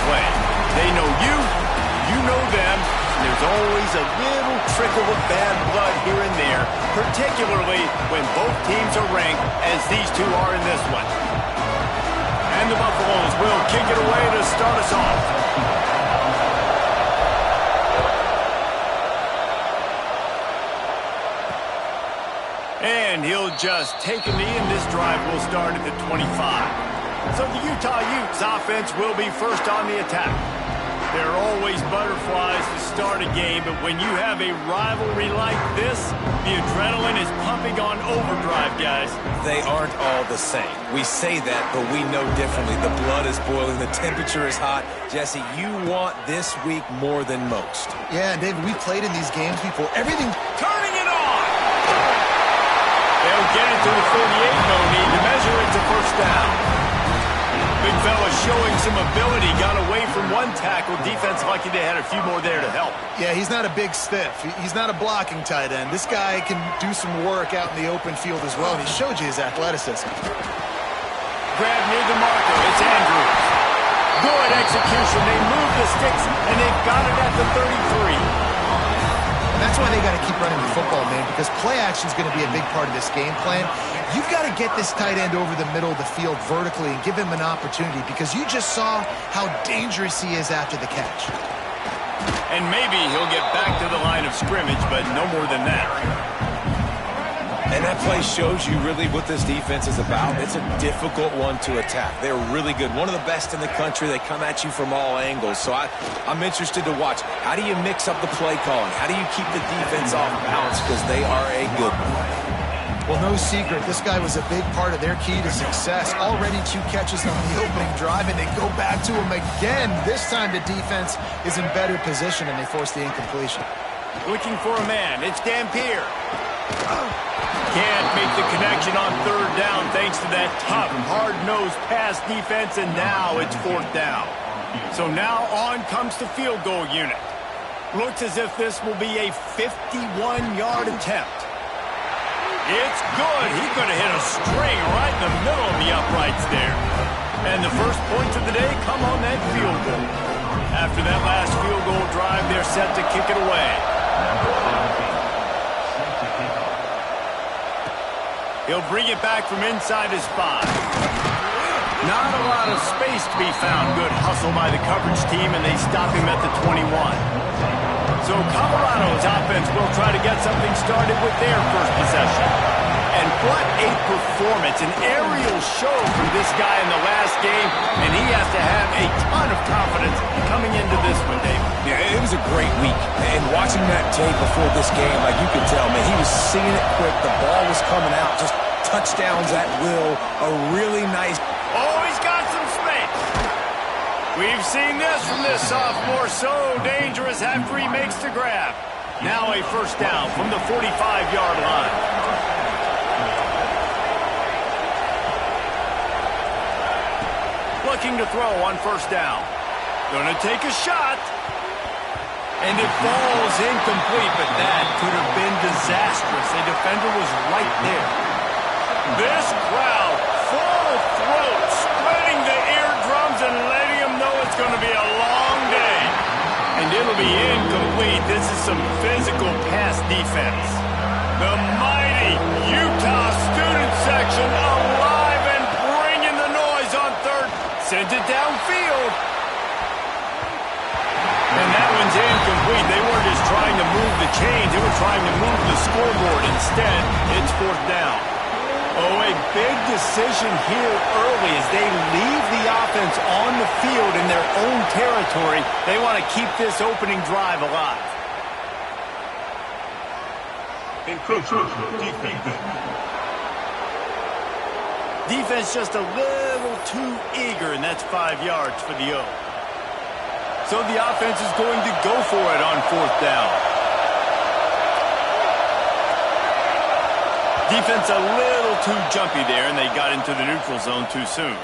play. They know you, you know them, and there's always a little trickle of bad blood here and there, particularly when both teams are ranked as these two are in this one. And the Buffaloes will kick it away to start us off. And he'll just take a knee, and this drive will start at the 25. So the Utah Utes offense will be first on the attack. There are always butterflies to start a game, but when you have a rivalry like this, the adrenaline is pumping on overdrive, guys. They aren't all the same. We say that, but we know differently. The blood is boiling. The temperature is hot. Jesse, you want this week more than most. Yeah, and David, we've played in these games before. Everything turning it on! They'll get it to the 48, no need to measure it to first down. Big fella showing some ability, got away from one tackle. Defense lucky they had a few more there to help. Yeah, he's not a big stiff. He's not a blocking tight end. This guy can do some work out in the open field as well, and he showed you his athleticism. Grab near the marker. It's Andrews. Good execution. They move the sticks, and they've got it at the 33. And that's why they got to keep running the football, man, because play action is going to be a big part of this game plan. You've got to get this tight end over the middle of the field vertically and give him an opportunity, because you just saw how dangerous he is after the catch. And maybe he'll get back to the line of scrimmage, but no more than that. And that play shows you really what this defense is about. It's a difficult one to attack. They're really good. One of the best in the country. They come at you from all angles. So I'm interested to watch. How do you mix up the play calling? How do you keep the defense off balance? Because they are a good one. Well, no secret. This guy was a big part of their key to success. Already 2 catches on the opening drive, and they go back to him again. This time the defense is in better position, and they force the incompletion. Looking for a man. It's Dampier. Can't make the connection on third down thanks to that tough, hard-nosed pass defense, and now it's fourth down. So now on comes the field goal unit. Looks as if this will be a 51-yard attempt. It's good. He could have hit a string right in the middle of the uprights there. And the first points of the day come on that field goal. After that last field goal drive, they're set to kick it away. He'll bring it back from inside his 5. Not a lot of space to be found. Good hustle by the coverage team, and they stop him at the 21. So Colorado's offense will try to get something started with their first possession. And what a performance. An aerial show from this guy in the last game, and he has to have a ton of confidence coming into this one, Dave. Yeah, it was a great week. And watching that tape before this game, like you could tell, man, he was seeing it quick. The ball was coming out, just touchdowns at will. A really nice... Oh, he's got some space. We've seen this from this sophomore. So dangerous after he makes the grab. Now a first down from the 45-yard line. Looking to throw on first down. Gonna take a shot. And it falls incomplete, but that could have been disastrous. A defender was right there. This crowd, full throat, spreading the eardrums and letting them know it's going to be a long day. And it'll be incomplete. This is some physical pass defense. The mighty Utah student section alive and bringing the noise on third. Sends it downfield. And that one's incomplete. They weren't just trying to move the chains. They were trying to move the scoreboard. Instead, it's fourth down. Oh, a big decision here early as they leave the offense on the field in their own territory. They want to keep this opening drive alive. Defense just a little too eager, and that's 5 yards for the O. So the offense is going to go for it on fourth down. Defense a little too jumpy there, and they got into the neutral zone too soon.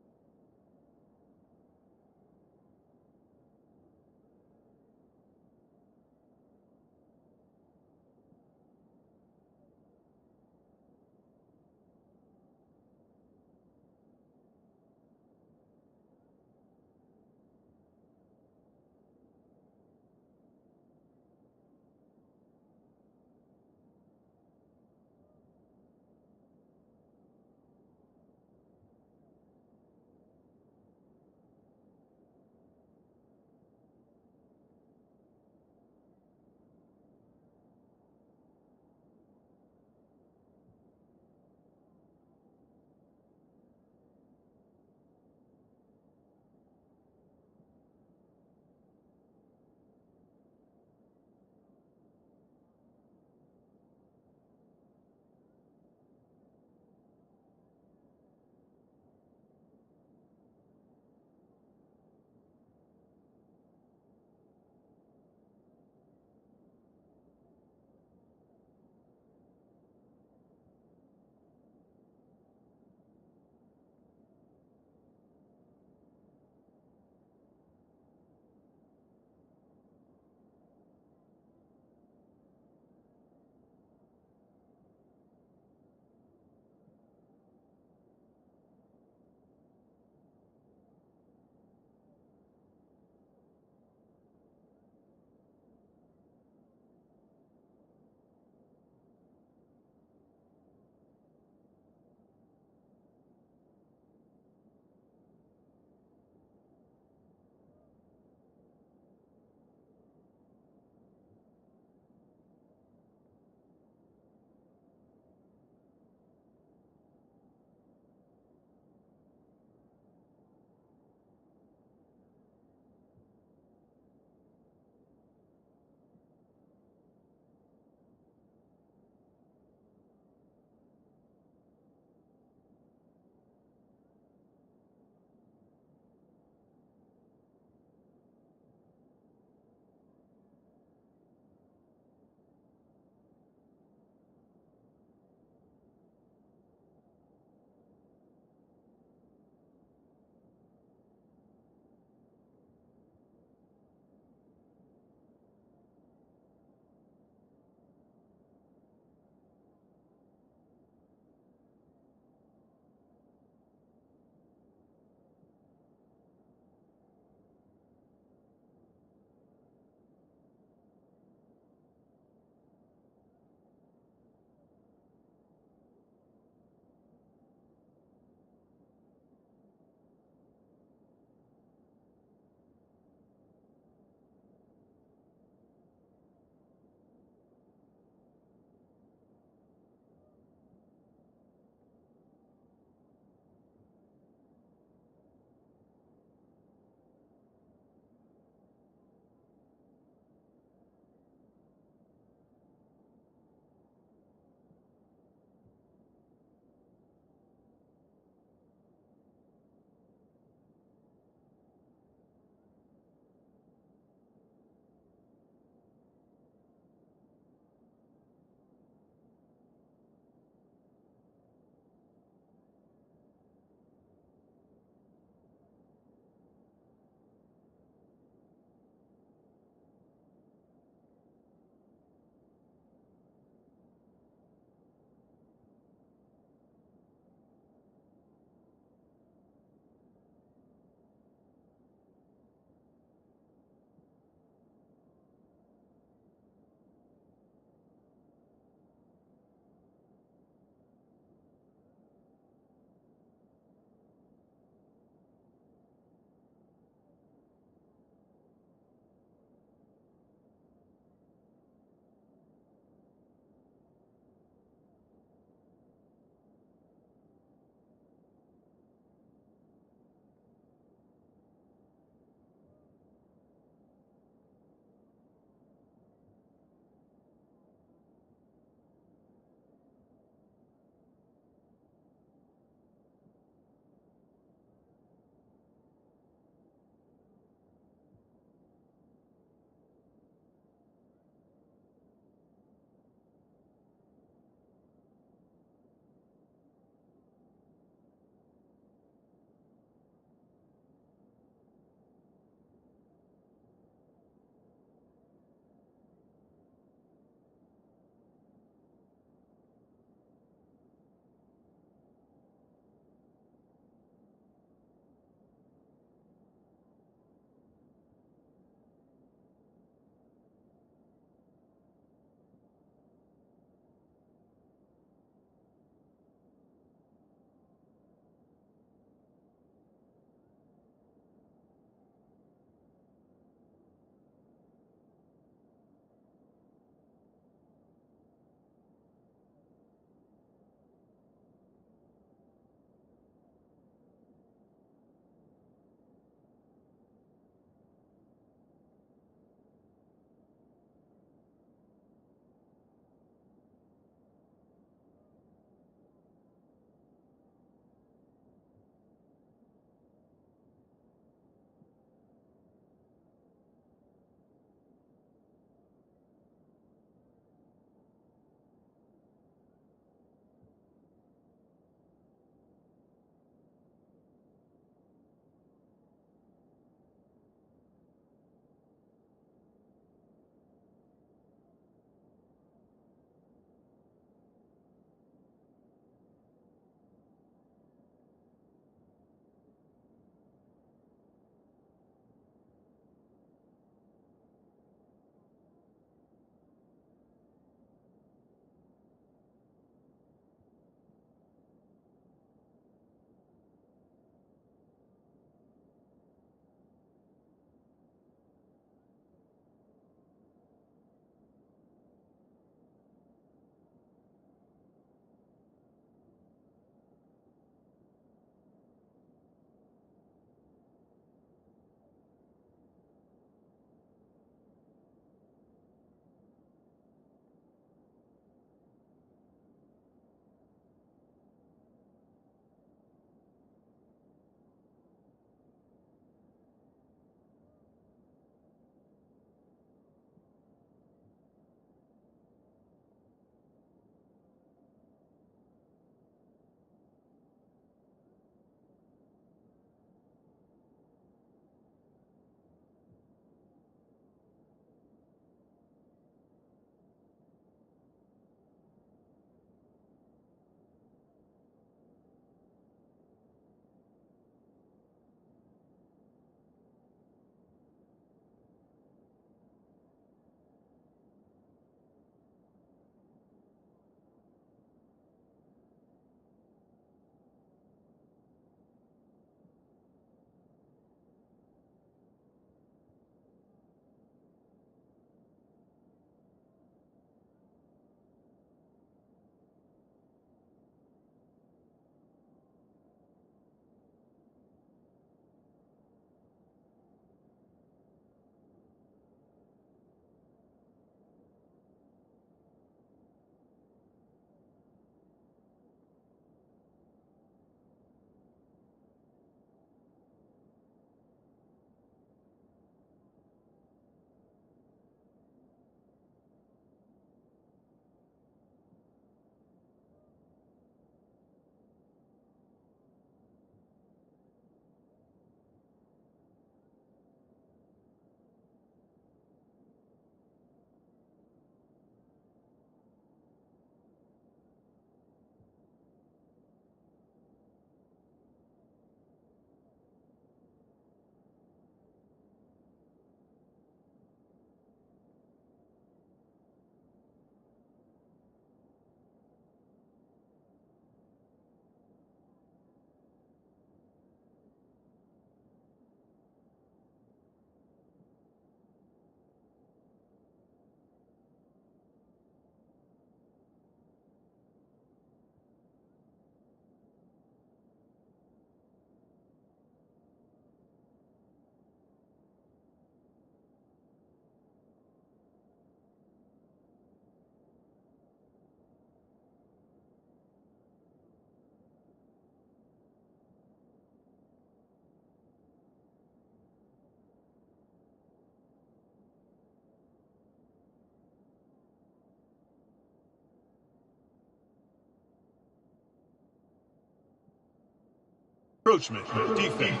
Approachment, defense.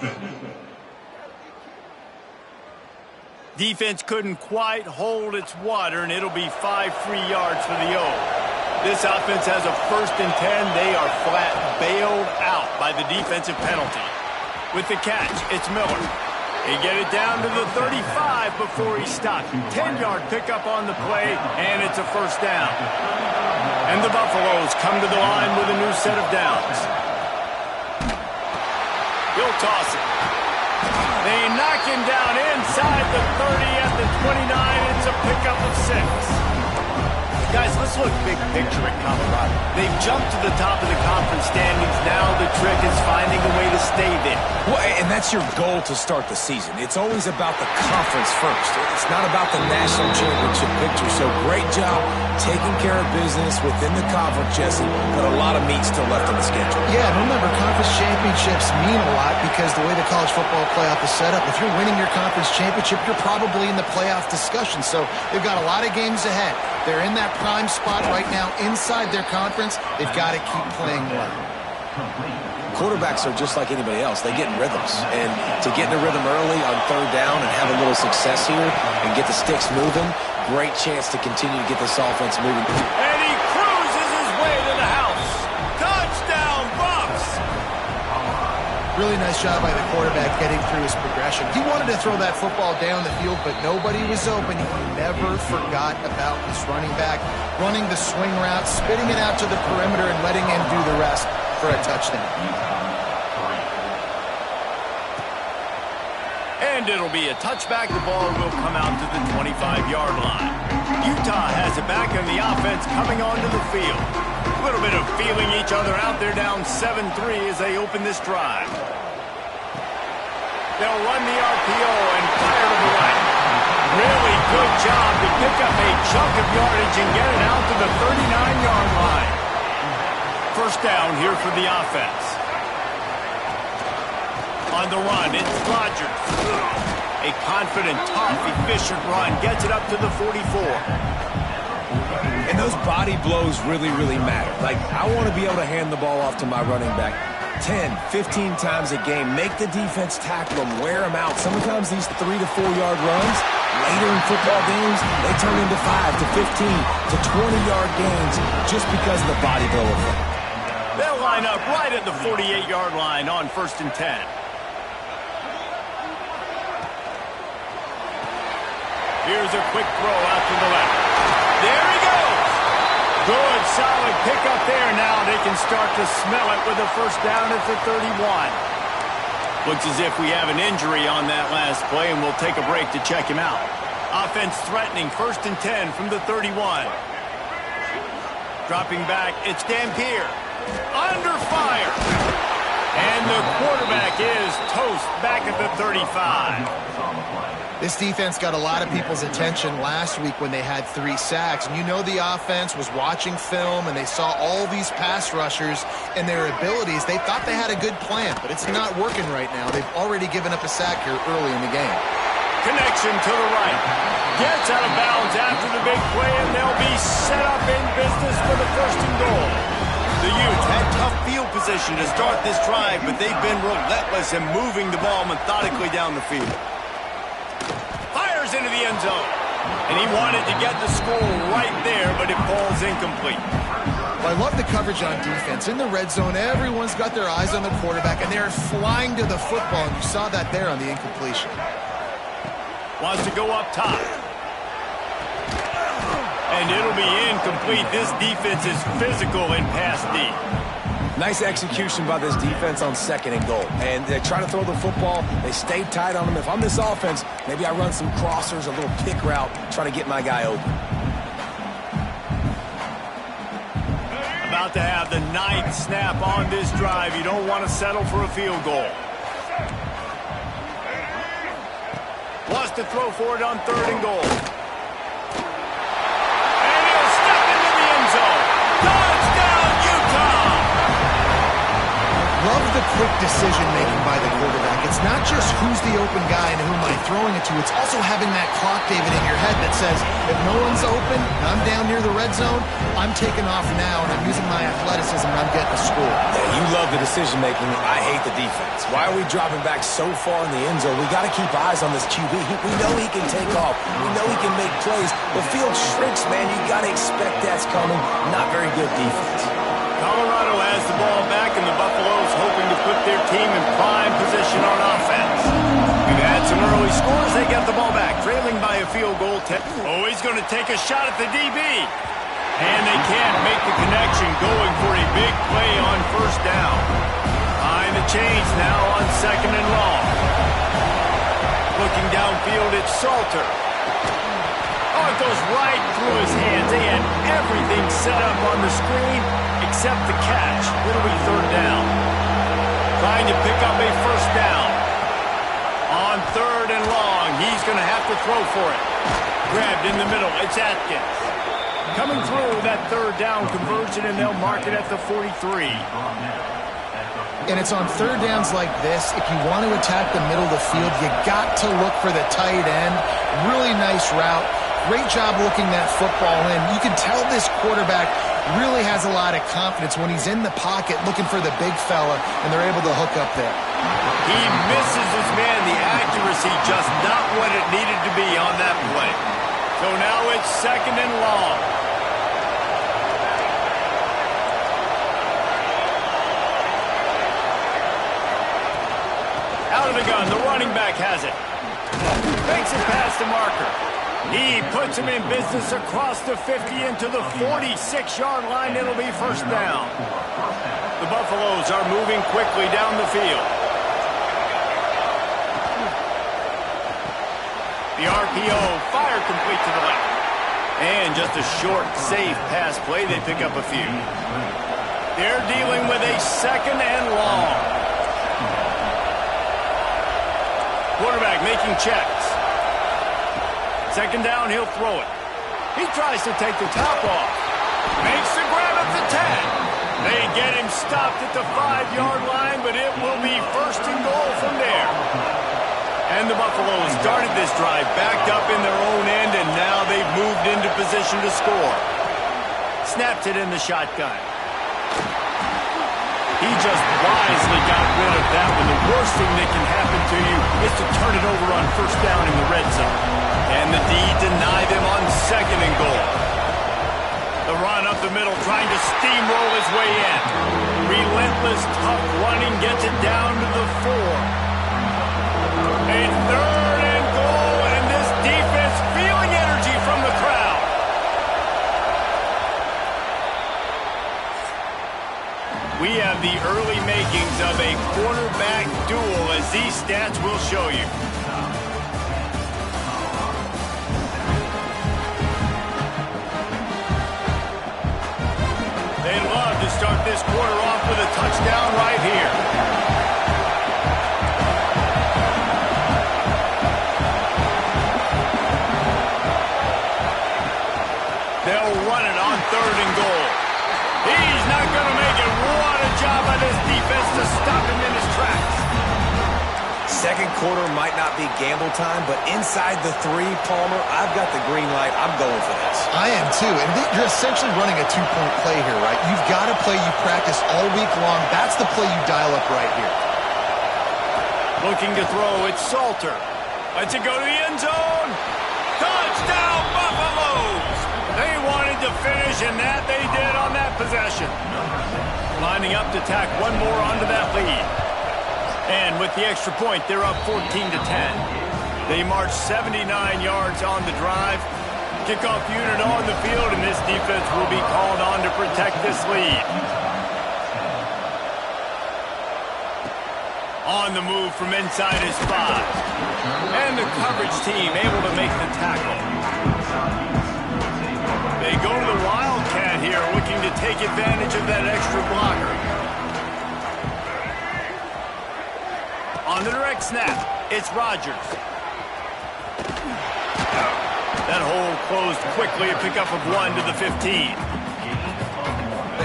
Defense couldn't quite hold its water, and it'll be 5 free yards for the O. This offense has a 1st and 10. They are flat bailed out by the defensive penalty. With the catch, it's Miller. He get it down to the 35 before he stopped. 10-yard pickup on the play, and it's a 1st down. And the Buffaloes come to the line with a new set of downs. He'll toss it. They knock him down inside the 30 at the 29. It's a pickup of 6. Guys, let's look big picture at Colorado. They've jumped to the top of the conference standings. Now the trick is finding a way to stay there. Well, and that's your goal to start the season. It's always about the conference first. It's not about the national championship picture. So great job taking care of business within the conference, Jesse, but a lot of meat still left on the schedule. Yeah, and remember, conference championships mean a lot because the way the college football playoff is set up, if you're winning your conference championship, you're probably in the playoff discussion. So they've got a lot of games ahead. They're in that prime spot right now inside their conference. They've got to keep playing well. Quarterbacks are just like anybody else. They get in rhythms. And to get in a rhythm early on 3rd down and have a little success here and get the sticks moving, great chance to continue to get this offense moving. And he cruises his way to the house. Touchdown, Buffs! Really nice job by the quarterback getting through his progression. He wanted to throw that football down the field, but nobody was open. He never forgot about his running back, running the swing route, spitting it out to the perimeter, and letting him do the rest for a touchdown. And it'll be a touchback. The ball will come out to the 25-yard line. Utah has it back, and the offense coming onto the field. A little bit of feeling each other out. They're down 7-3 as they open this drive. They'll run the RPO and fire to the right. Really good job to pick up a chunk of yardage and get it out to the 39-yard line. 1st down here for the offense. On the run, it's Rodgers. A confident, tough, efficient run. Gets it up to the 44. And those body blows really, really matter. Like, I want to be able to hand the ball off to my running back 10, 15 times a game. Make the defense tackle them, wear them out. Sometimes these 3 to 4 yard runs, later in football games, they turn into 5 to 15 to 20-yard gains just because of the body blow effect. They'll line up right at the 48-yard line on 1st and 10. Here's a quick throw out to the left. There he goes. Good, solid pickup there. Now they can start to smell it with a 1st down at the 31. Looks as if we have an injury on that last play, and we'll take a break to check him out. Offense threatening 1st and 10 from the 31. Dropping back, it's Dampier. Under fire. And the quarterback is toast back at the 35. This defense got a lot of people's attention last week when they had 3 sacks. And you know the offense was watching film, and they saw all these pass rushers and their abilities. They thought they had a good plan, but it's not working right now. They've already given up a sack here early in the game. Connection to the right. Gets out of bounds after the big play, and they'll be set up in business for the 1st and goal. The Utes had tough field position to start this drive, but they've been relentless in moving the ball methodically down the field. Fires into the end zone. And he wanted to get the score right there, but it falls incomplete. Well, I love the coverage on defense. In the red zone, everyone's got their eyes on the quarterback, and they're flying to the football, and you saw that there on the incompletion. Wants to go up top. And it'll be incomplete. This defense is physical in pass deep. Nice execution by this defense on 2nd and goal. And they try to throw the football. They stay tight on them. If I'm this offense, maybe I run some crossers, a little pick route, try to get my guy open. About to have the 9th snap on this drive. You don't want to settle for a field goal. Wants to throw for it on 3rd and goal. And he'll step into the end zone. Touchdown, Utah! Love the quick decision-making by the quarterback. It's not just who's the open guy and who am I throwing it to. It's also having that clock, David, in your head that says, if no one's open, I'm down near the red zone, I'm taking off now, and I'm using my athleticism, and I'm getting a score. Yeah, you love the decision-making. I hate the defense. Why are we dropping back so far in the end zone? We got to keep eyes on this QB. We know he can take off. We know he can make plays. The field shrinks, man. You got to expect that's coming. Not very good defense. Colorado has the ball back, and the Buffaloes hoping to put their team in prime position on offense. We've had some early scores. They get the ball back, trailing by a field goal. Oh, he's going to take a shot at the DB. And they can't make the connection, going for a big play on first down. Behind the chains now on second and long. Looking downfield, it's Salter. Oh, it goes right through his hands. They had everything set up on the screen except the catch. It'll be third down. Trying to pick up a first down. On third and long, he's going to have to throw for it. Grabbed in the middle, it's Atkins. Coming through that third down conversion, and they'll mark it at the 43. And it's on third downs like this, if you want to attack the middle of the field, you got to look for the tight end. Really nice route. Great job looking that football in. You can tell this quarterback really has a lot of confidence when he's in the pocket looking for the big fella, and they're able to hook up there. He misses his man. The accuracy just not what it needed to be on that play. So now it's second and long. Out of the gun, the running back has it. Makes it past the marker. He puts him in business across the 50 into the 46-yard line. It'll be first down. The Buffaloes are moving quickly down the field. The RPO, fire complete to the left. And just a short, safe pass play. They pick up a few. They're dealing with a second and long. Quarterback making checks. Second down, he'll throw it. He tries to take the top off. Makes the grab at the 10. They get him stopped at the 5-yard line, but it will be first and goal from there. And the Buffaloes started this drive backed up in their own end, and now they've moved into position to score. Snapped it in the shotgun. He just wisely got rid of that one. The worst thing that can happen to you is to turn it over on first down in the red zone. And the D denied him on second and goal. The run up the middle, trying to steamroll his way in. Relentless, tough running gets it down to the 4. A third and goal, and this defense feeling energy from the crowd. We have the early makings of a quarterback duel, as these stats will show you. They love to start this quarter off with a touchdown right here. They'll run it on third and goal. He's not going to make it. What a job by this defense to stop him in his tracks. Second quarter might not be gamble time, but inside the 3, Palmer, I've got the green light. I'm going for this. I am too, and you're essentially running a 2-point play here, right? You've got a play you practice all week long. That's the play you dial up right here. Looking to throw, it's Salter. Lets it go to the end zone. Touchdown, Buffaloes! They wanted to finish, and that they did on that possession. Lining up to tack one more onto that lead. And with the extra point, they're up 14-10. They march 79 yards on the drive. Kickoff unit on the field, and this defense will be called on to protect this lead. On the move from inside his 5. And the coverage team able to make the tackle. They go to the Wildcat here, looking to take advantage of that extra blocker. On the direct snap, it's Rodgers. That hole closed quickly, a pickup of 1 to the 15.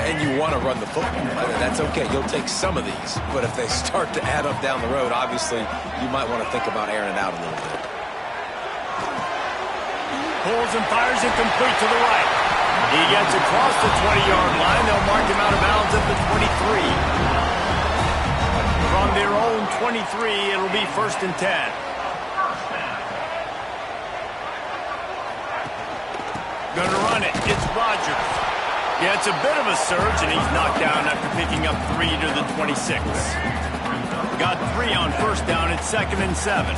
And you want to run the football. That's okay. You'll take some of these. But if they start to add up down the road, obviously, you might want to think about airing it out a little bit. Pulls and fires it complete to the right. He gets across the 20-yard line. They'll mark him out of bounds at the 23. From their own 23, it'll be 1st and 10. Gonna run it. It's Rodgers. Yeah, it's a bit of a surge, and he's knocked down after picking up 3 to the 26. Got 3 on 1st down. It's 2nd and 7.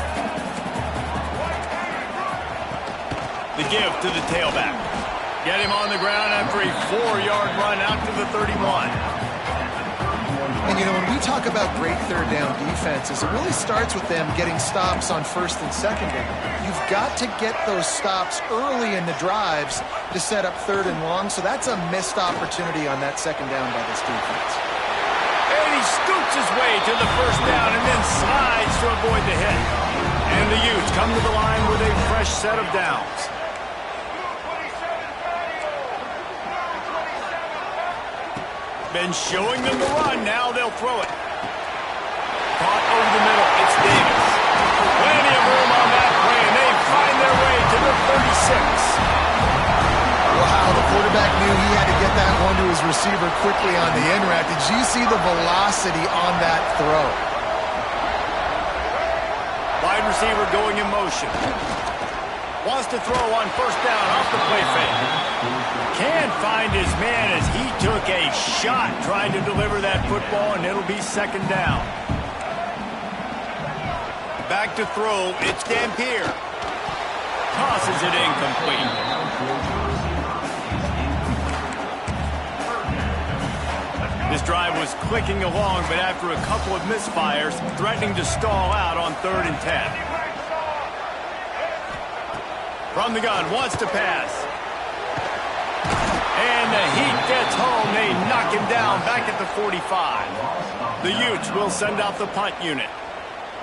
The give to the tailback. Get him on the ground after a 4-yard run out to the 31. And, you know, when we talk about great third down defenses, it really starts with them getting stops on 1st and 2nd down. You've got to get those stops early in the drives to set up 3rd and long, so that's a missed opportunity on that 2nd down by this defense. And he scoots his way to the 1st down and then slides to avoid the hit. And the Utes come to the line with a fresh set of downs. Been showing them the run. Now they'll throw it. Caught over the middle. It's Davis. Plenty of room on that play, and they find their way to the 36. Wow, the quarterback knew he had to get that one to his receiver quickly on the end route. Did you see the velocity on that throw? Wide receiver going in motion. Wants to throw on 1st down off the play fake. Can't find his man as he took a shot trying to deliver that football, and it'll be 2nd down. Back to throw. It's Dampier. Tosses it incomplete. This drive was clicking along, but after a couple of misfires, threatening to stall out on 3rd and 10. From the gun, wants to pass. And the heat gets home. They knock him down back at the 45. The Utes will send out the punt unit.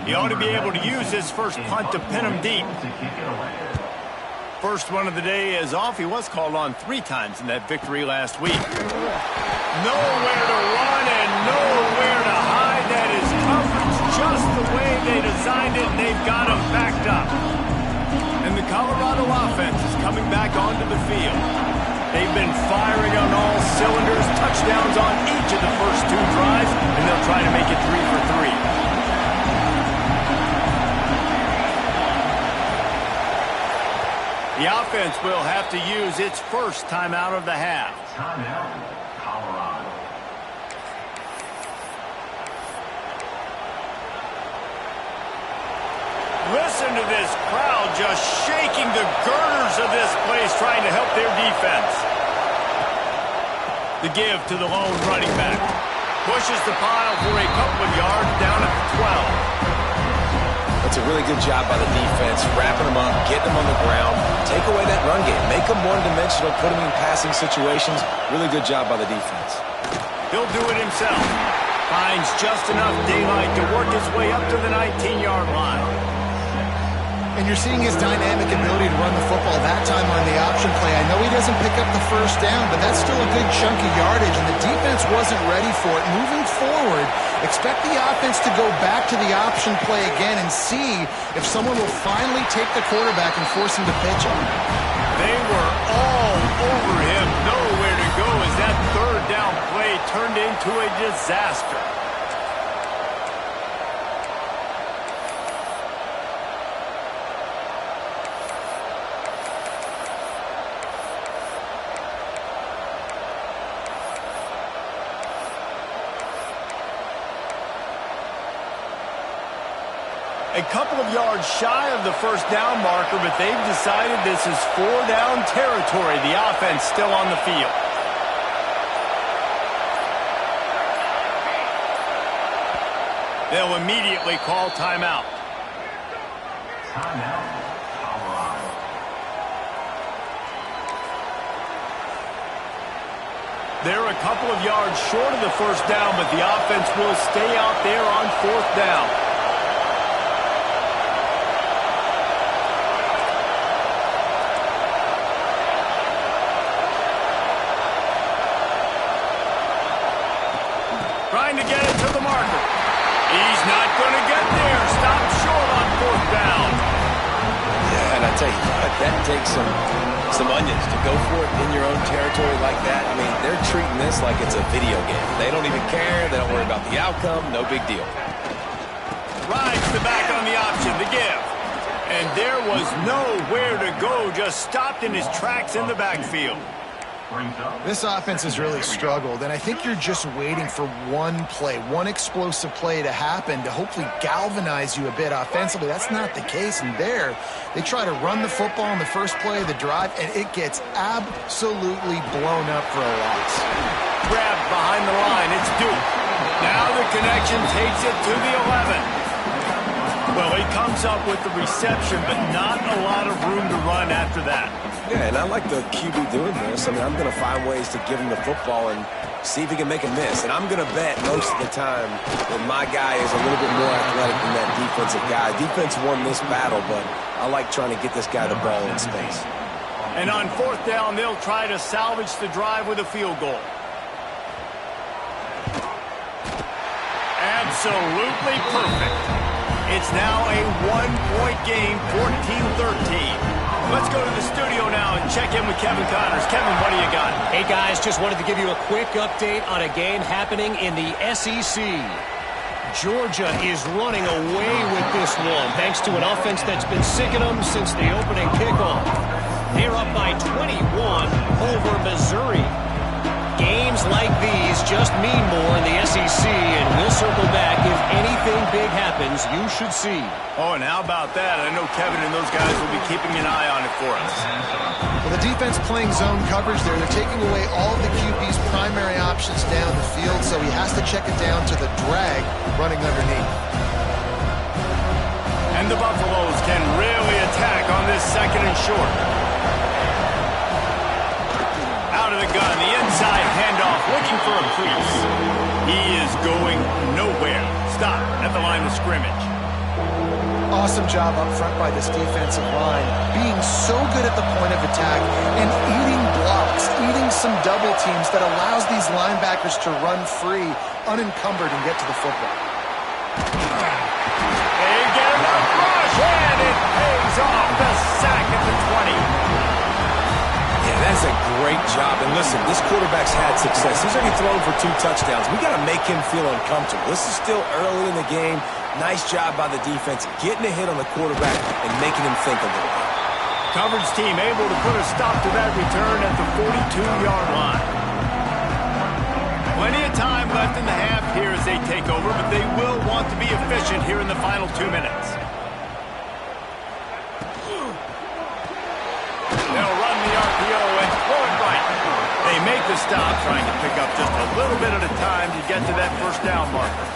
He ought to be able to use his first punt to pin him deep. First one of the day is off. He was called on 3 times in that victory last week. Nowhere to run and nowhere to hide. That is coverage just the way they designed it, and they've got him backed up. And the Colorado offense is coming back onto the field. They've been firing on all cylinders, touchdowns on each of the first 2 drives, and they'll try to make it 3 for 3. The offense will have to use its first timeout of the half. Timeout, Colorado. Listen to this crowd just shaking the girders of this place, trying to help their defense. The give to the lone running back. Pushes the pile for a couple of yards down at the 12. That's a really good job by the defense, wrapping them up, getting them on the ground, take away that run game, make them one-dimensional, put them in passing situations. Really good job by the defense. He'll do it himself. Finds just enough daylight to work his way up to the 19-yard line. And you're seeing his dynamic ability to run the football that time on the option play. I know he doesn't pick up the 1st down, but that's still a good chunk of yardage, and the defense wasn't ready for it. Moving forward, expect the offense to go back to the option play again and see if someone will finally take the quarterback and force him to pitch it. They were all over him. Nowhere to go as that 3rd down play turned into a disaster. A couple of yards shy of the 1st down marker, but they've decided this is 4-down territory. The offense still on the field. They'll immediately call timeout. Timeout, Colorado. They're a couple of yards short of the 1st down, but the offense will stay out there on 4th down. take some onions to go for it in your own territory like that. I mean, they're treating this like it's a video game. They don't even care. They don't worry about the outcome. No big deal. Rides the back on the option, the give. And there was nowhere to go, just stopped in his tracks in the backfield. This offense has really struggled, and I think you're just waiting for one play, one explosive play to happen to hopefully galvanize you a bit offensively. That's not the case, and there, they try to run the football in the first play of the drive, and it gets absolutely blown up for a loss. Grabbed behind the line, it's Duke. Now the connection takes it to the 11. Well, he comes up with the reception, but not a lot of room to run after that. Yeah, and I like the QB doing this. I mean, I'm going to find ways to give him the football and see if he can make a miss. And I'm going to bet most of the time that my guy is a little bit more athletic than that defensive guy. Defense won this battle, but I like trying to get this guy the ball in space. And on fourth down, they'll try to salvage the drive with a field goal. Absolutely perfect. It's now a one-point game, 14-13. Let's go to the studio now and check in with Kevin Connors. Kevin, what do you got? Hey, guys, just wanted to give you a quick update on a game happening in the SEC. Georgia is running away with this one, thanks to an offense that's been sicking them since the opening kickoff. They're up by 21 over Missouri. Games like these just mean more in the SEC, and we'll circle back. If anything big happens, you should see. Oh, and how about that? I know Kevin and those guys will be keeping an eye on it for us. Well, the defense playing zone coverage there. They're taking away all of the QB's primary options down the field, so he has to check it down to the drag running underneath. And the Buffaloes can really attack on this second and short. Out of the gun, the inside handoff, looking for a crease. He is going nowhere. Stop at the line of scrimmage. Awesome job up front by this defensive line, being so good at the point of attack and eating blocks, eating some double teams that allows these linebackers to run free, unencumbered, and get to the football. They get enough rush, and it pays off. The sack at the 20. That's a great job. And listen, this quarterback's had success. He's already thrown for 2 touchdowns. We got to make him feel uncomfortable. This is still early in the game. Nice job by the defense, getting a hit on the quarterback and making him think a little bit. Coverage team able to put a stop to that return at the 42-yard line. Plenty of time left in the half here as they take over, but they will want to be efficient here in the final 2 minutes. They'll run the RPO and throw it right. They make the stop, trying to pick up just a little bit at a time to get to that first down marker.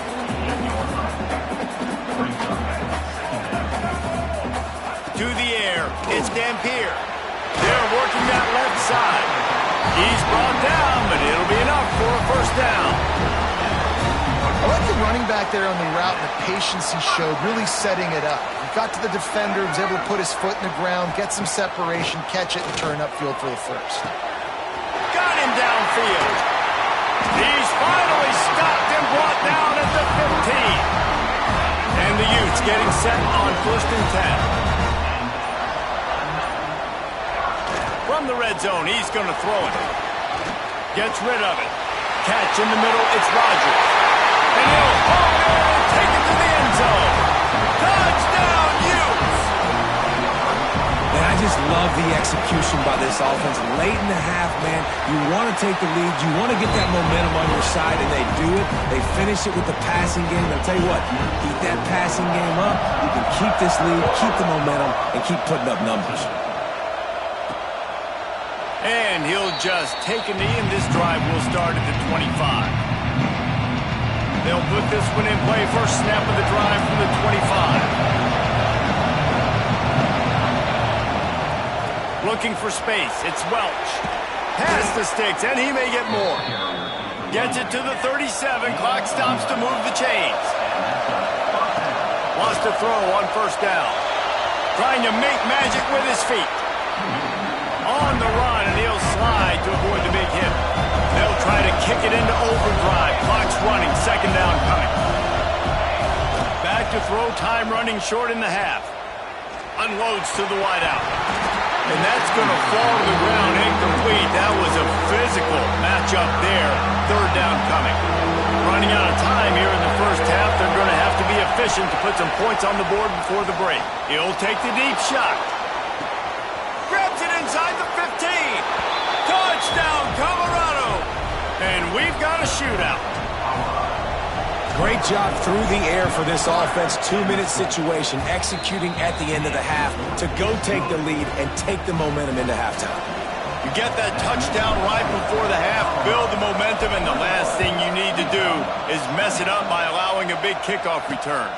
To the air, it's Dampier. They're working that left side. He's brought down, but it'll be enough for a first down. I like the running back there on the route and the patience he showed, really setting it up. He got to the defender, was able to put his foot in the ground, get some separation, catch it, and turn upfield for the first. Got him downfield. He's finally stopped and brought down at the 15. And the Utes getting set on 1st and 10. From the red zone, he's going to throw it. Gets rid of it. Catch in the middle, it's Rodgers. And he'll haul it and take it to the end zone. Touchdown, Utes! Man, I just love the execution by this offense. Late in the half, man, you want to take the lead. You want to get that momentum on your side, and they do it. They finish it with the passing game. I'll tell you what, keep that passing game up. You can keep this lead, keep the momentum, and keep putting up numbers. And he'll just take a knee, and this drive will start at the 25. They'll put this one in play. First snap of the drive from the 25. Looking for space. It's Welch. Past the sticks, and he may get more. Gets it to the 37. Clock stops to move the chains. Wants to throw on first down. Trying to make magic with his feet. On the run, and he'll slide to avoid the big hit. They'll try to kick it into overdrive. Clock's running. Second down coming. Back to throw. Time running short in the half. Unloads to the wideout. And that's going to fall to the ground incomplete. That was a physical matchup there. Third down coming. Running out of time here in the first half. They're going to have to be efficient to put some points on the board before the break. He'll take the deep shot. Grabs it inside the 15. Touchdown, Colorado. And we've got a shootout. Great job through the air for this offense. 2-minute situation, executing at the end of the half to go take the lead and take the momentum into halftime. You get that touchdown right before the half, build the momentum, and the last thing you need to do is mess it up by allowing a big kickoff return.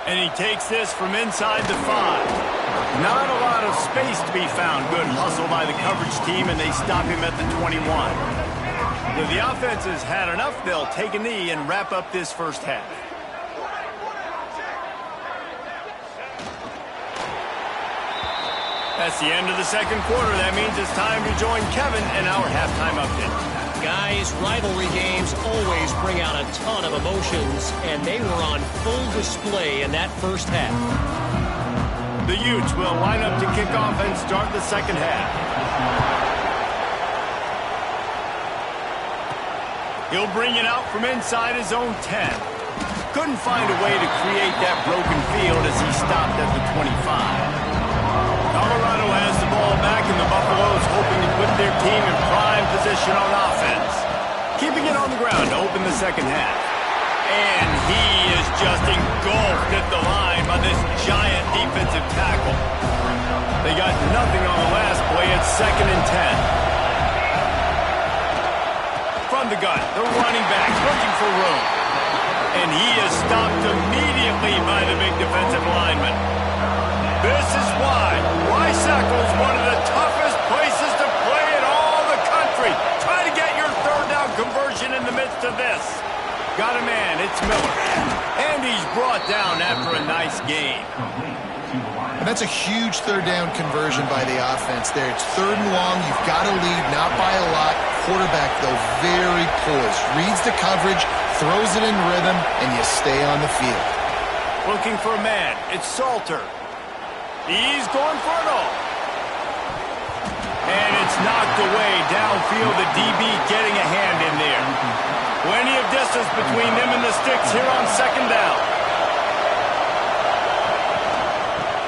And he takes this from inside the 5. Not a lot of space to be found. Good hustle by the coverage team, and they stop him at the 21. If the offense has had enough, they'll take a knee and wrap up this first half. That's the end of the second quarter. That means it's time to join Kevin and our halftime update. Guys, rivalry games always bring out a ton of emotions, and they were on full display in that first half. The Utes will line up to kick off and start the second half. He'll bring it out from inside his own 10. Couldn't find a way to create that broken field as he stopped at the 25. Colorado has the ball back, and the Buffaloes hoping to put their team in prime position on offense. Keeping it on the ground to open the second half. And he is just engulfed at the line by this giant defensive tackle. They got nothing on the last play. It's 2nd and 10. From the gun, the running back looking for room. And he is stopped immediately by the big defensive lineman. This is why Weizsäcker is one of the toughest places to play in all the country. Try to get your third down conversion in the midst of this. Got a man, it's Miller. And he's brought down after a nice gain. And that's a huge third down conversion by the offense there. It's 3rd and long. You've got to lead, not by a lot. Quarterback, though, very poised. Reads the coverage, throws it in rhythm, and you stay on the field. Looking for a man. It's Salter. He's going for it all. And it's knocked away downfield. The DB getting a hand in there. Plenty of distance between them and the sticks here on 2nd down.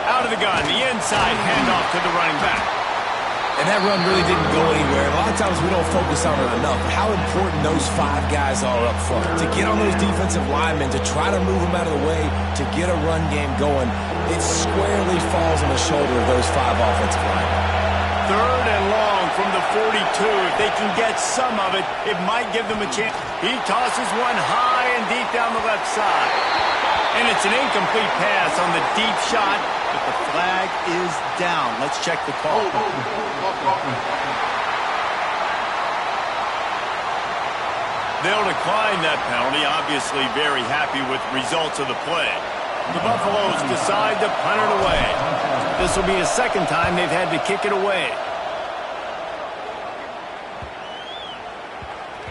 Out of the gun, the inside handoff to the running back. And that run really didn't go anywhere. A lot of times we don't focus on it enough. How important those 5 guys are up front. To get on those defensive linemen, to try to move them out of the way, to get a run game going, it squarely falls on the shoulder of those 5 offensive linemen. 3rd and long from the 42. If they can get some of it, it might give them a chance. He tosses one high and deep down the left side. And it's an incomplete pass on the deep shot, but the flag is down. Let's check the call. They'll decline that penalty, obviously very happy with results of the play. The Buffaloes decide to punt it away. This will be the 2nd time they've had to kick it away.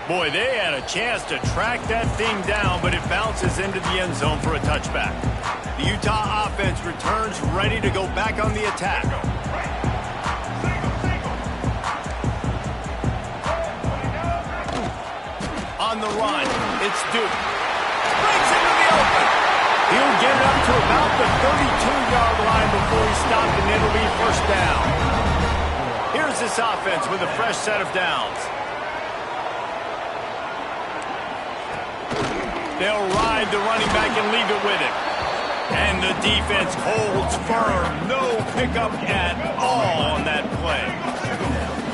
Boy, they had a chance to track that thing down, but it bounces into the end zone for a touchback. The Utah offense returns ready to go back on the attack. On the run, it's Duke. Breaks into the open. He'll get it up to about the 32-yard line before he's stopped, and it'll be 1st down. Here's this offense with a fresh set of downs. They'll ride the running back and leave it with him. And the defense holds firm. No pickup at all on that play.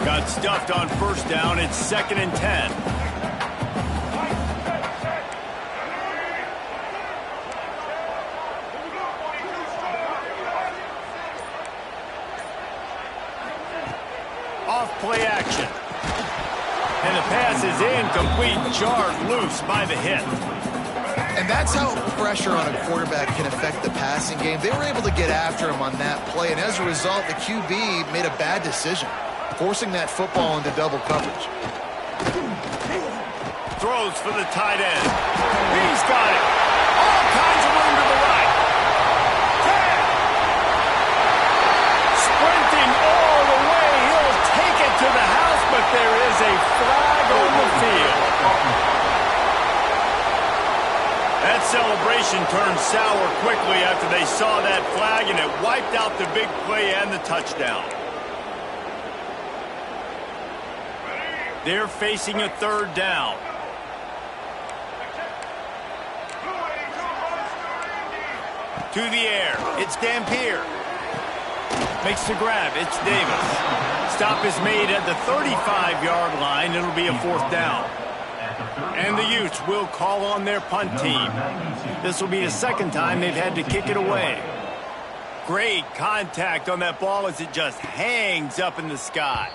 Got stuffed on 1st down. It's 2nd and 10. Off play action. And the pass is incomplete, jarred loose by the hit. And that's how pressure on a quarterback can affect the passing game. They were able to get after him on that play, and as a result, the QB made a bad decision, forcing that football into double coverage. Throws for the tight end. He's got it. All kinds of room to the right. 10. Sprinting all the way they saw that flag, and it wiped out the big play and the touchdown. They're facing a third down. To the air. It's Dampier. Makes the grab. It's Davis. Stop is made at the 35-yard line. It'll be a fourth down. And the Utes will call on their punt team. This will be the second time they've had to kick it away. Great contact on that ball as it just hangs up in the sky.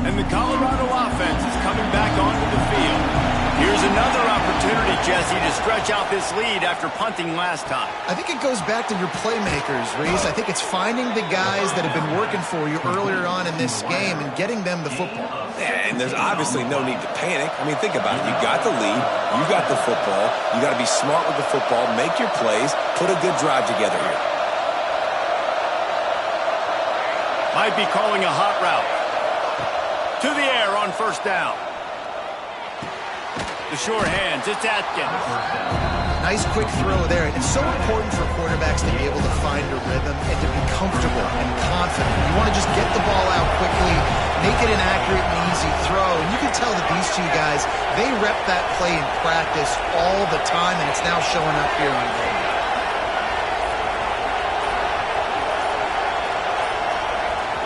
And the Colorado offense is coming back onto the field. Here's another opportunity, Jesse, to stretch out this lead after punting last time. I think it goes back to your playmakers, Reese. I think it's finding the guys that have been working for you earlier on in this game and getting them the football. And there's obviously no need to panic. I mean, think about it. You got the lead. You got the football. You got to be smart with the football, make your plays, put a good drive together here. Might be calling a hot route. To the air on first down. The sure hands, it's Atkins. Nice quick throw there. It's so important for quarterbacks to be able to find a rhythm and to be comfortable and confident. You want to just get the ball out quickly, make it an accurate and easy throw. And you can tell that these two guys, they rep that play in practice all the time, and it's now showing up here on game.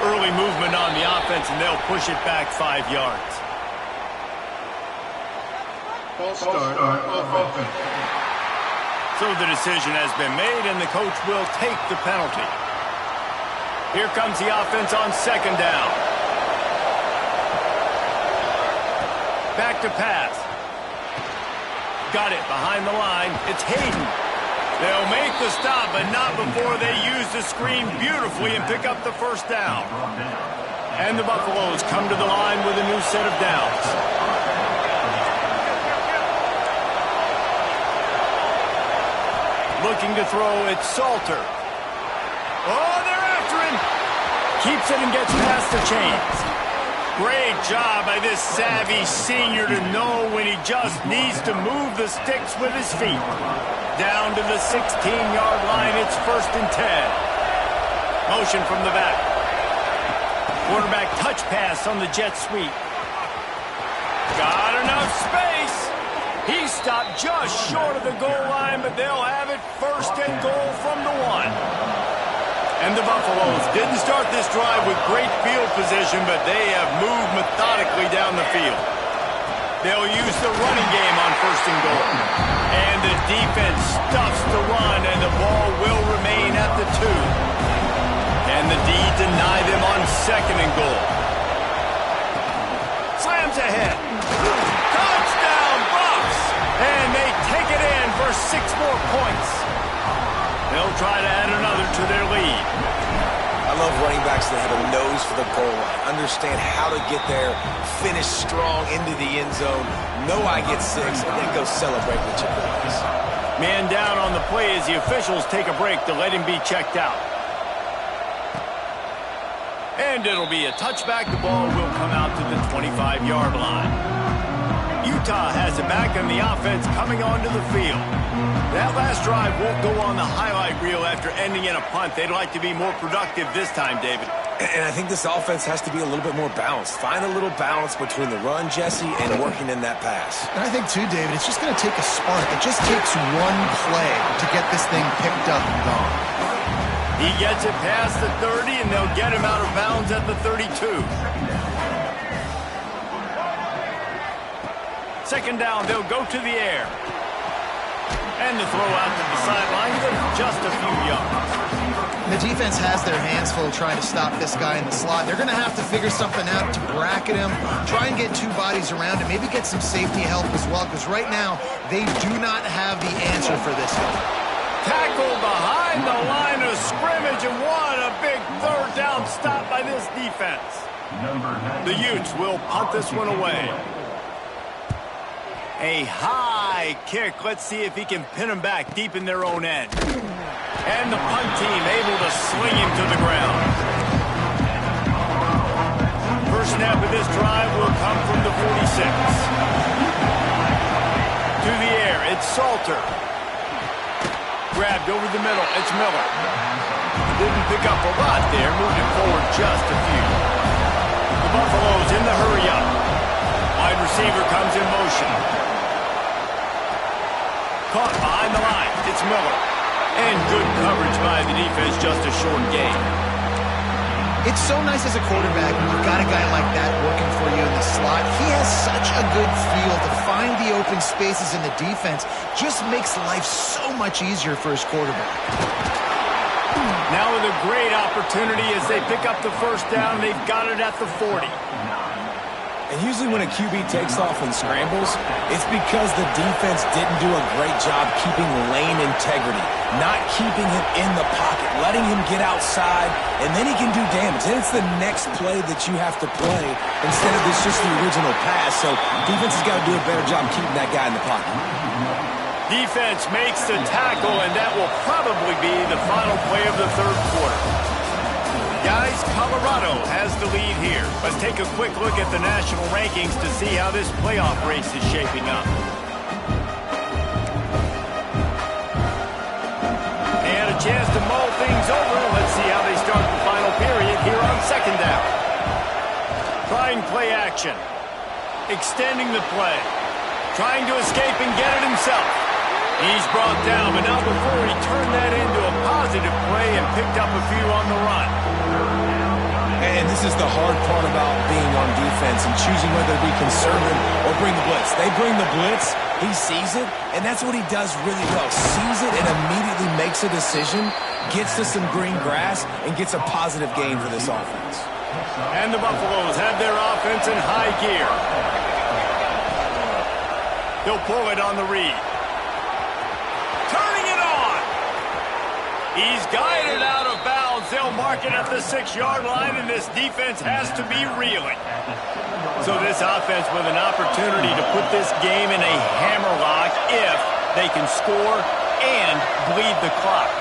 Early movement on the offense, and they'll push it back 5 yards. Start offense. So the decision has been made, and the coach will take the penalty. Here comes the offense on second down. Back to pass. Got it behind the line. It's Hayden. They'll make the stop, but not before they use the screen beautifully and pick up the first down. And the Buffaloes come to the line with a new set of downs. Looking to throw, it's Salter. Oh, they're after him. Keeps it and gets past the chains. Great job by this savvy senior to know when he just needs to move the sticks with his feet. Down to the 16-yard line, it's 1st and 10. Motion from the back. Quarterback touch pass on the jet sweep. Got enough space. He stopped just short of the goal line, but they'll have it 1st and goal from the 1. And the Buffaloes didn't start this drive with great field position, but they have moved methodically down the field. They'll use the running game on 1st and goal. And the defense stuffs the run, and the ball will remain at the 2. And the D deny them on 2nd and goal. Slams ahead. Touchdown, Buffs! And they take it in for 6 more points. They'll try to add another to their lead. I love running backs that have a nose for the goal line. Understand how to get there, finish strong into the end zone, know I get 6, and then go celebrate with your boys. Man down on the play as the officials take a break to let him be checked out. And it'll be a touchback. The ball will come out to the 25-yard line. Utah has it back, and the offense coming onto the field. That last drive won't go on the highlight reel after ending in a punt. They'd like to be more productive this time, David. And I think this offense has to be a little bit more balanced. Find a little balance between the run, Jesse, and working in that pass. And I think, too, David, it's just going to take a spark. It just takes one play to get this thing picked up and gone. He gets it past the 30, and they'll get him out of bounds at the 32. 2nd down, they'll go to the air. And the throw out to the sideline for just a few yards. The defense has their hands full trying to stop this guy in the slot. They're going to have to figure something out to bracket him, try and get 2 bodies around him, maybe get some safety help as well, because right now they do not have the answer for this one. Tackled behind the line of scrimmage, and what a big 3rd down stop by this defense. The Utes will punt this one away. A high kick. Let's see if he can pin them back deep in their own end. And the punt team able to sling him to the ground. First snap of this drive will come from the 46. To the air, it's Salter. grabbed over the middle. It's Miller. Didn't pick up a lot there, moved it forward just a few. The Buffaloes in the hurry-up. Wide receiver comes in motion. Caught behind the line. It's Miller. And good coverage by the defense, just a short gain. It's so nice as a quarterback when you've got a guy like that working for you in the slot. He has such a good feel to find the open spaces in the defense. Just makes life so much easier for his quarterback. Now with a great opportunity as they pick up the first down. They've got it at the 40. And usually when a QB takes off and scrambles, it's because the defense didn't do a great job keeping lane integrity, not keeping him in the pocket, letting him get outside, and then he can do damage. Then it's the next play that you have to play instead of this just the original pass. So defense has got to do a better job keeping that guy in the pocket. Defense makes the tackle, and that will probably be the final play of the third quarter. Guys, Colorado has the lead here. Let's take a quick look at the national rankings to see how this playoff race is shaping up. And a chance to mull things over. Let's see how they start the final period here on second down. Trying play action. Extending the play. Trying to escape and get it himself. He's brought down, but not before he turned that into a positive play and picked up a few on the run. And this is the hard part about being on defense and choosing whether to be conservative or bring the blitz. They bring the blitz, he sees it, and that's what he does really well. Sees it and immediately makes a decision, gets to some green grass, and gets a positive gain for this offense. And the Buffaloes have their offense in high gear. He'll pull it on the read. Turning it on. He's guided out of bounds. They'll mark it at the 6-yard line, and this defense has to be reeling. So this offense with an opportunity to put this game in a hammerlock if they can score and bleed the clock.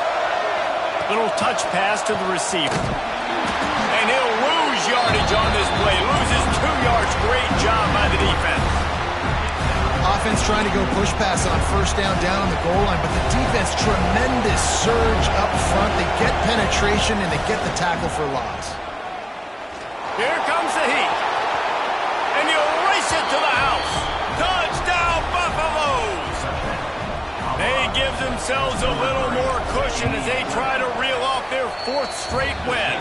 Little touch pass to the receiver. And he'll lose yardage on this play. Loses 2 yards. Great job by the defense. Offense trying to go push pass on first down on the goal line, but the defense, tremendous surge up front. They get penetration, and they get the tackle for loss. Here comes the heat. And you'll race it to the house. Touchdown, Buffaloes! They give themselves a little more cushion as they try to reel off their 4th straight win.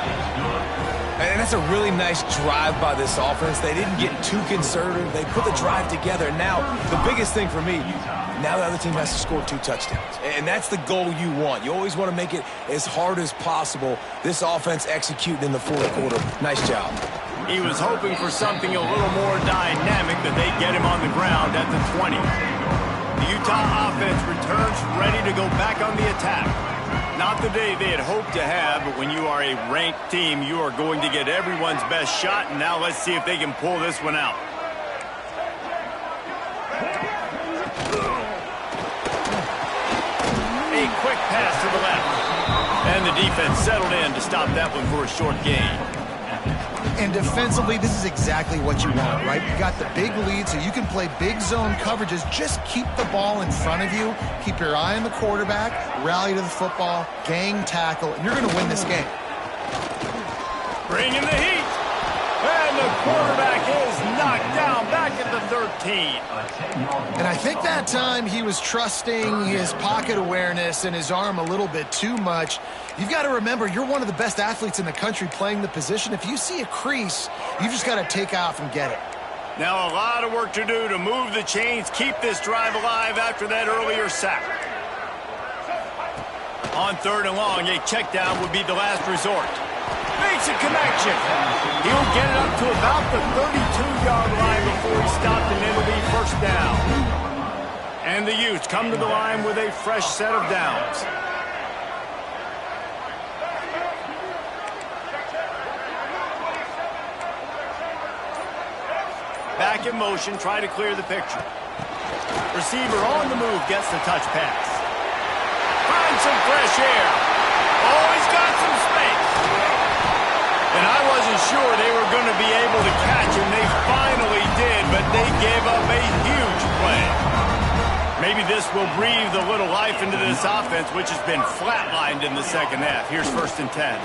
And that's a really nice drive by this offense. They didn't get too conservative. They put the drive together. Now, the biggest thing for me, now the other team has to score 2 touchdowns. And that's the goal you want. You always want to make it as hard as possible. This offense executing in the 4th quarter. Nice job. He was hoping for something a little more dynamic, that they get him on the ground at the 20. The Utah offense returns ready to go back on the attack. Not the day they had hoped to have, but when you are a ranked team, you are going to get everyone's best shot, and now let's see if they can pull this one out. A quick pass to the left. And the defense settled in to stop that one for a short gain. And defensively, this is exactly what you want, right? You got the big lead, so you can play big zone coverages. Just keep the ball in front of you. Keep your eye on the quarterback. Rally to the football. Gang tackle. And you're going to win this game. Bringing the heat. And the quarterback is knocked down back at the 13. And I think that time he was trusting his pocket awareness and his arm a little bit too much. You've got to remember, you're one of the best athletes in the country playing the position. If you see a crease, you've just got to take off and get it. Now a lot of work to do to move the chains, keep this drive alive after that earlier sack. On 3rd and long, a check down would be the last resort. Makes a connection. He'll get it up to about the 32-yard line before he stopped, and it'll be first down. And the Utes come to the line with a fresh set of downs. Back in motion, try to clear the picture. Receiver on the move, gets the touch pass. Finds some fresh air. Oh, he's got some space. And I wasn't sure they were going to be able to catch him. They finally did, but they gave up a huge play. Maybe this will breathe a little life into this offense, which has been flatlined in the second half. Here's 1st and 10.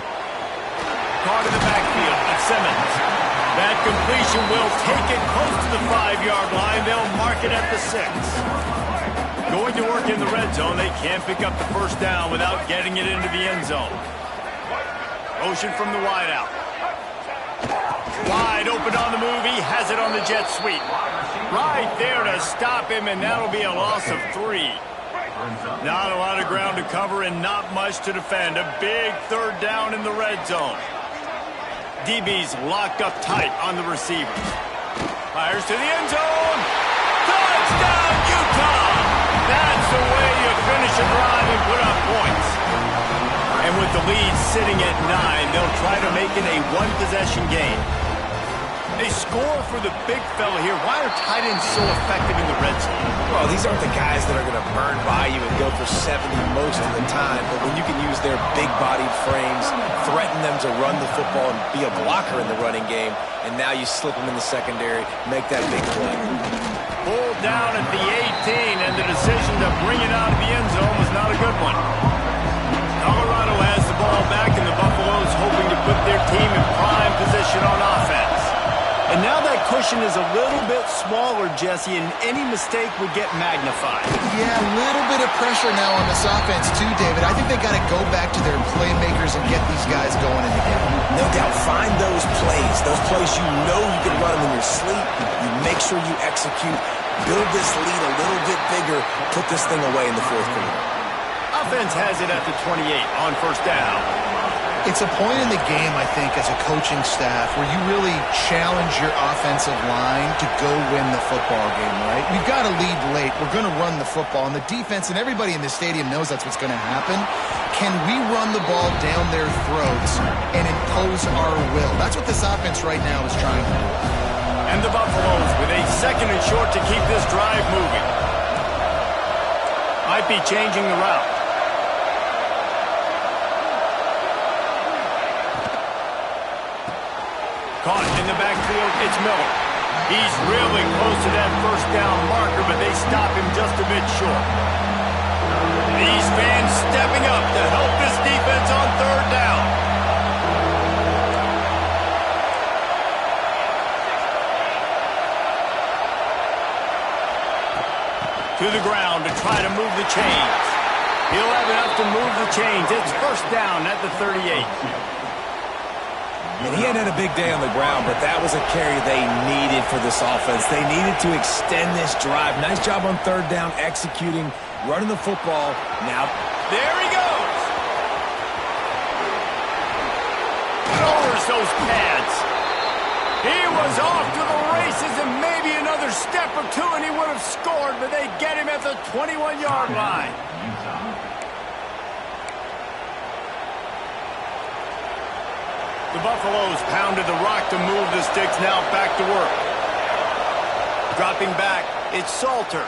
Caught in the backfield of Simmons. That completion will take it close to the 5-yard line. They'll mark it at the 6. Going to work in the red zone. They can't pick up the 1st down without getting it into the end zone. Motion from the wide out. Wide open on the move. He has it on the jet sweep. Right there to stop him, and that'll be a loss of 3. Not a lot of ground to cover and not much to defend. A big 3rd down in the red zone. DB's locked up tight on the receivers. Fires to the end zone. Touchdown, Utah! That's the way you finish a drive and put up points. And with the lead sitting at 9, they'll try to make it a 1-possession game. They score for the big fella here. Why are tight ends so effective in the red zone? Well, these aren't the guys that are going to burn by you and go for 70 most of the time, but when you can use their big-bodied frames, threaten them to run the football and be a blocker in the running game, and now you slip them in the secondary, make that big play. Pulled down at the 18, and the decision to bring it out of the end zone was not a good one. Colorado has the ball back, and the Buffaloes hoping to put their team in prime position on offense. And now that cushion is a little bit smaller, Jesse, and any mistake would get magnified. Yeah, a little bit of pressure now on this offense too, David. I think they got to go back to their playmakers and get these guys going in the game. No doubt, find those plays you know you can run them in your sleep. You make sure you execute, build this lead a little bit bigger, put this thing away in the 4th quarter. Offense has it at the 28 on 1st down. It's a point in the game, I think, as a coaching staff where you really challenge your offensive line to go win the football game, right? We've got to lead late. We're going to run the football. And the defense and everybody in the stadium knows that's what's going to happen. Can we run the ball down their throats and impose our will? That's what this offense right now is trying to do. And the Buffaloes with a 2nd and short to keep this drive moving. Might be changing the route. Caught in the backfield, it's Miller. He's really close to that 1st down marker, but they stop him just a bit short. These fans stepping up to help this defense on 3rd down. To the ground to try to move the chains. He'll have enough to move the chains. It's 1st down at the 38. And he hadn't had a big day on the ground, but that was a carry they needed for this offense. They needed to extend this drive. Nice job on 3rd down, executing, running the football. Now, there he goes. Lowers those pads. He was off to the races and maybe another step or two and he would have scored, but they get him at the 21-yard line. The Buffaloes pounded the rock to move the sticks, now back to work. Dropping back, it's Salter.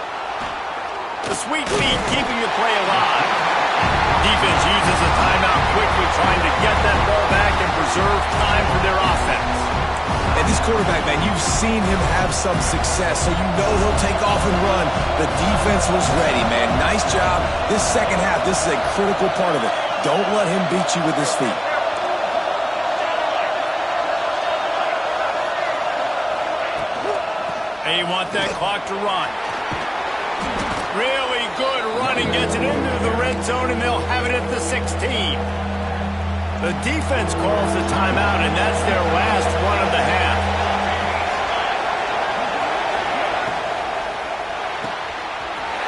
The sweet feet keeping the play alive. Defense uses a timeout quickly, trying to get that ball back and preserve time for their offense. And this quarterback, man, you've seen him have some success, so you know he'll take off and run. The defense was ready, man. Nice job. This 2nd half, this is a critical part of it. Don't let him beat you with his feet. They want that clock to run. Really good running, gets it into the red zone, and they'll have it at the 16. The defense calls the timeout, and that's their last one of the half.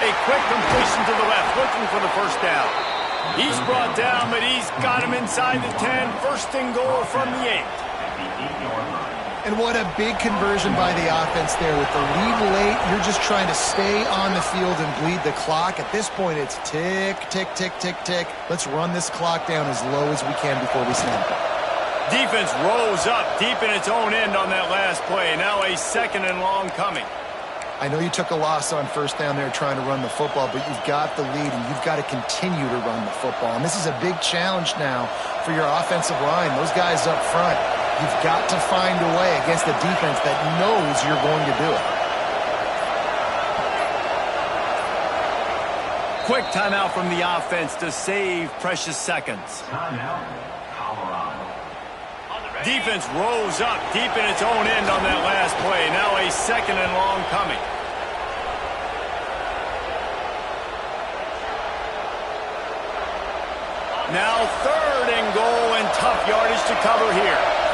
A quick completion to the left, looking for the 1st down. He's brought down, but he's got him inside the 10. 1st and goal from the 8. And what a big conversion by the offense there. With the lead late, you're just trying to stay on the field and bleed the clock. At this point, it's tick, tick, tick, tick, tick. Let's run this clock down as low as we can before we snap it. Defense rose up deep in its own end on that last play. Now a 2nd and long coming. I know you took a loss on 1st down there trying to run the football, but you've got the lead, and you've got to continue to run the football. And this is a big challenge now for your offensive line. Those guys up front, you've got to find a way against a defense that knows you're going to do it. Quick timeout from the offense to save precious seconds. Defense rose up deep in its own end on that last play. Now a second and long coming. Now third and goal, and tough yardage to cover here.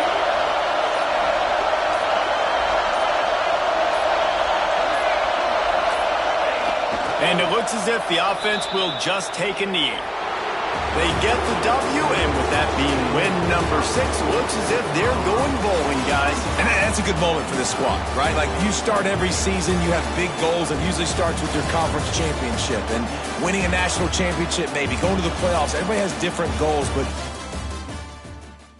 And it looks as if the offense will just take a knee. They get the W, and with that being win number 6, it looks as if they're going bowling, guys. And that's a good moment for this squad, right? Like, you start every season, you have big goals, and usually starts with your conference championship and winning a national championship, maybe going to the playoffs. Everybody has different goals, but